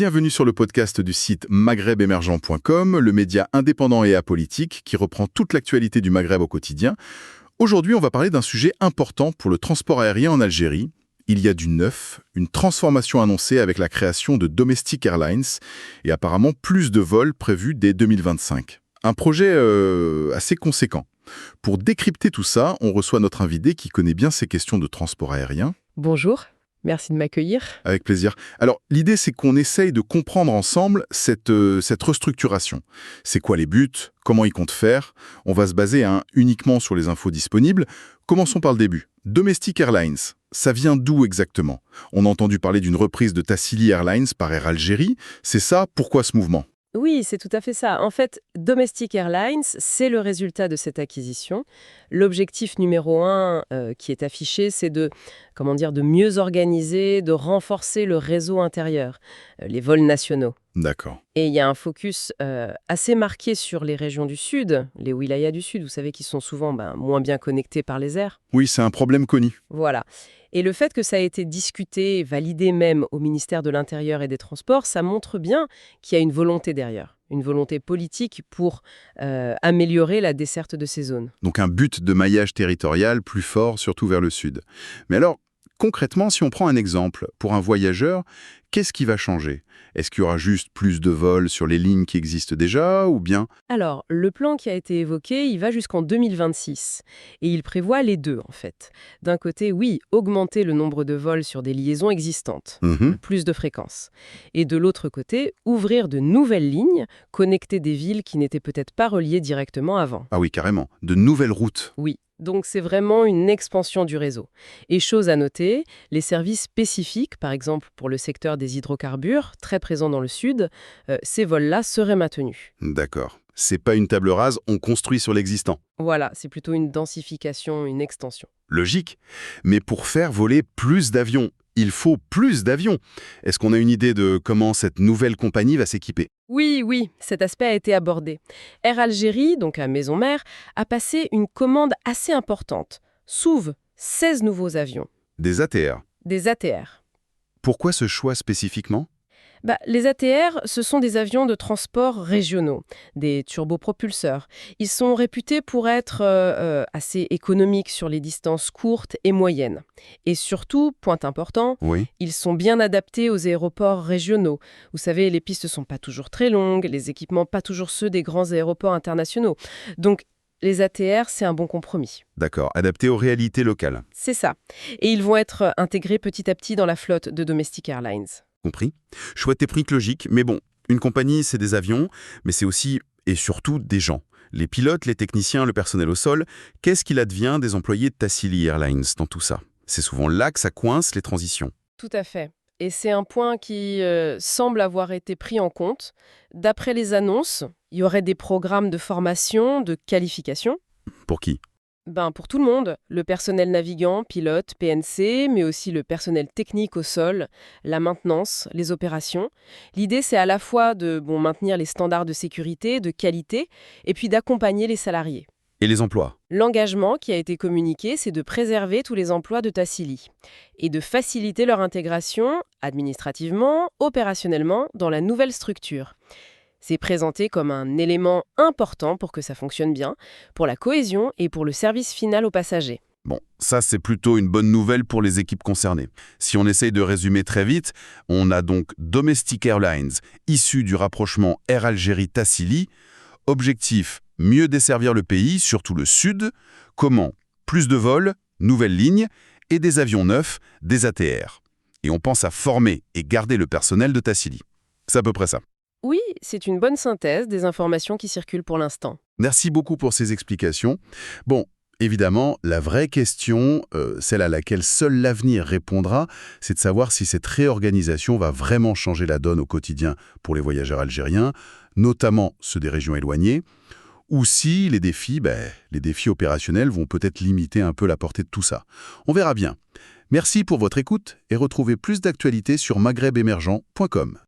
Bienvenue sur le podcast du site maghrebemergent.com, le média indépendant et apolitique qui reprend toute l'actualité du Maghreb au quotidien. Aujourd'hui, on va parler d'un sujet important pour le transport aérien en Algérie. Il y a du neuf, une transformation annoncée avec la création de Domestic Airlines et apparemment plus de vols prévus dès 2025. Un projet assez conséquent. Pour décrypter tout ça, on reçoit notre invité qui connaît bien ces questions de transport aérien. Bonjour, merci de m'accueillir. Avec plaisir. Alors, l'idée, c'est qu'on essaye de comprendre ensemble cette restructuration. C'est quoi les buts? Comment ils comptent faire? On va se baser uniquement sur les infos disponibles. Commençons par le début. Domestic Airlines, ça vient d'où exactement? On a entendu parler d'une reprise de Tassili Airlines par Air Algérie. C'est ça? Pourquoi ce mouvement? Oui, c'est tout à fait ça. En fait, Domestic Airlines, c'est le résultat de cette acquisition. L'objectif numéro un qui est affiché, c'est de mieux organiser, de renforcer le réseau intérieur, les vols nationaux. D'accord. Et il y a un focus assez marqué sur les régions du Sud, les wilayas du Sud, vous savez, qui sont souvent moins bien connectés par les airs. Oui, c'est un problème connu. Voilà. Et le fait que ça a été discuté, validé même au ministère de l'Intérieur et des Transports, ça montre bien qu'il y a une volonté derrière, une volonté politique pour améliorer la desserte de ces zones. Donc un but de maillage territorial plus fort, surtout vers le sud. Mais alors, concrètement, si on prend un exemple, pour un voyageur, qu'est-ce qui va changer? Est-ce qu'il y aura juste plus de vols sur les lignes qui existent déjà, ou bien... Alors, le plan qui a été évoqué, il va jusqu'en 2026. Et il prévoit les deux, en fait. D'un côté, oui, augmenter le nombre de vols sur des liaisons existantes, plus de fréquences. Et de l'autre côté, ouvrir de nouvelles lignes, connecter des villes qui n'étaient peut-être pas reliées directement avant. Ah oui, carrément. De nouvelles routes. Oui. Donc c'est vraiment une expansion du réseau. Et chose à noter, les services spécifiques, par exemple pour le secteur des hydrocarbures, très présents dans le sud, ces vols-là seraient maintenus. D'accord. C'est pas une table rase, on construit sur l'existant. Voilà, c'est plutôt une densification, une extension. Logique. Mais pour faire voler plus d'avions, il faut plus d'avions. Est-ce qu'on a une idée de comment cette nouvelle compagnie va s'équiper? Oui, cet aspect a été abordé. Air Algérie, donc à Maison Mère, a passé une commande assez importante. S'ouvre 16 nouveaux avions. Des ATR. Des ATR. Pourquoi ce choix spécifiquement? Les ATR, ce sont des avions de transport régionaux, des turbopropulseurs. Ils sont réputés pour être assez économiques sur les distances courtes et moyennes. Et surtout, point important, Oui. ils sont bien adaptés aux aéroports régionaux. Vous savez, les pistes ne sont pas toujours très longues, les équipements pas toujours ceux des grands aéroports internationaux. Donc, les ATR, c'est un bon compromis. D'accord, adapté aux réalités locales. C'est ça. Et ils vont être intégrés petit à petit dans la flotte de Domestic Airlines. Compris. Choix technique logique, mais bon, une compagnie, c'est des avions, mais c'est aussi et surtout des gens. Les pilotes, les techniciens, le personnel au sol, qu'est-ce qu'il advient des employés de Tassili Airlines dans tout ça? C'est souvent là que ça coince les transitions. Tout à fait. Et c'est un point qui semble avoir été pris en compte. D'après les annonces, il y aurait des programmes de formation, de qualification. Pour qui? Pour tout le monde, le personnel navigant, pilote, PNC, mais aussi le personnel technique au sol, la maintenance, les opérations. L'idée, c'est à la fois de maintenir les standards de sécurité, de qualité, et puis d'accompagner les salariés. Et les emplois? L'engagement qui a été communiqué, c'est de préserver tous les emplois de Tassili et de faciliter leur intégration administrativement, opérationnellement, dans la nouvelle structure. C'est présenté comme un élément important pour que ça fonctionne bien, pour la cohésion et pour le service final aux passagers. Bon, ça c'est plutôt une bonne nouvelle pour les équipes concernées. Si on essaye de résumer très vite, on a donc Domestic Airlines, issu du rapprochement Air Algérie-Tassili. Objectif, mieux desservir le pays, surtout le sud. Comment? Plus de vols, nouvelles lignes et des avions neufs, des ATR. Et on pense à former et garder le personnel de Tassili. C'est à peu près ça. Oui, c'est une bonne synthèse des informations qui circulent pour l'instant. Merci beaucoup pour ces explications. Bon, évidemment, la vraie question, celle à laquelle seul l'avenir répondra, c'est de savoir si cette réorganisation va vraiment changer la donne au quotidien pour les voyageurs algériens, notamment ceux des régions éloignées, ou si les défis opérationnels vont peut-être limiter un peu la portée de tout ça. On verra bien. Merci pour votre écoute et retrouvez plus d'actualités sur maghrebemergent.com.